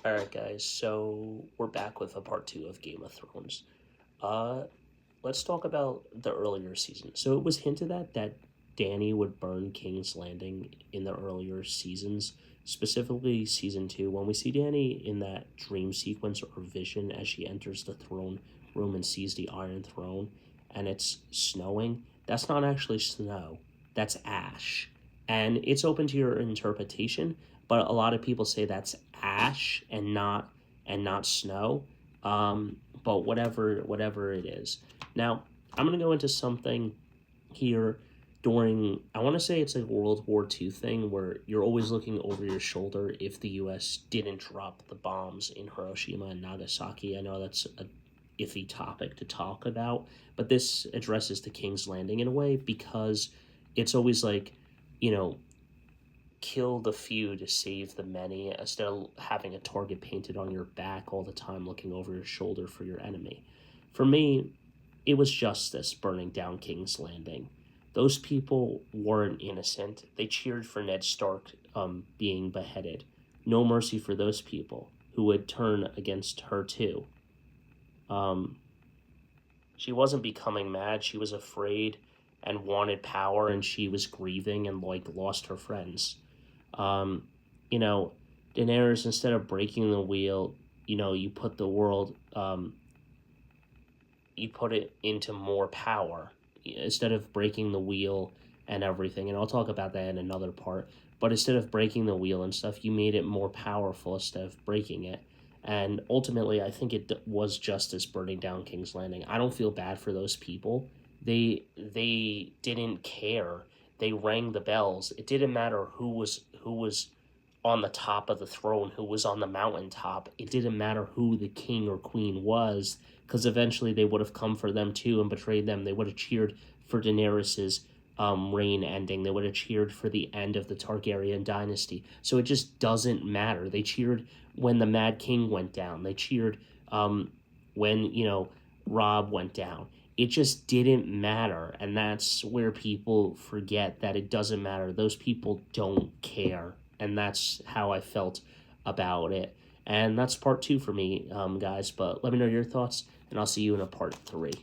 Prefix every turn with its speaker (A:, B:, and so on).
A: Alright guys, so we're back with a part 2 of Game of Thrones. Uh, let's talk about the earlier season. So it was hinted at that Dany would burn King's Landing in the earlier seasons, specifically season 2. When we see Dany in that dream sequence or vision as she enters the throne room and sees the Iron Throne and it's snowing, that's not actually snow, that's ash. And it's open to your interpretation, but a lot of people say that's ash and not snow. But whatever it is. Now I'm gonna go into something here during, I want to say it's like World War II thing where you're always looking over your shoulder if the U.S. didn't drop the bombs in Hiroshima and Nagasaki. I know that's a iffy topic to talk about, but this addresses the King's Landing in a way because it's always like, you know, kill the few to save the many instead of having a target painted on your back all the time looking over your shoulder for your enemy. For me, it was justice burning down King's Landing. Those people weren't innocent. They cheered for Ned Stark being beheaded. No mercy for those people who would turn against her too. She wasn't becoming mad. She was afraid and wanted power, and she was grieving and lost her friends. You know, Daenerys, instead of breaking the wheel, you put the world, you put it into more power instead of breaking the wheel and everything. And I'll talk about that in another part. But instead of breaking the wheel and stuff, you made it more powerful instead of breaking it. And ultimately, I think it was justice burning down King's Landing. I don't feel bad for those people. They didn't care. They rang the bells. It didn't matter who was on the top of the throne, who was on the mountaintop. It didn't matter who the king or queen was, because eventually they would have come for them too and betrayed them. They would have cheered for Daenerys's reign ending. They would have cheered for the end of the Targaryen dynasty. So it just doesn't matter. They cheered when the Mad King went down. They cheered when, Robb went down. It just didn't matter, and that's where people forget that it doesn't matter. Those people don't care, and that's how I felt about it. And that's part 2 for me, guys, but let me know your thoughts, and I'll see you in a part 3.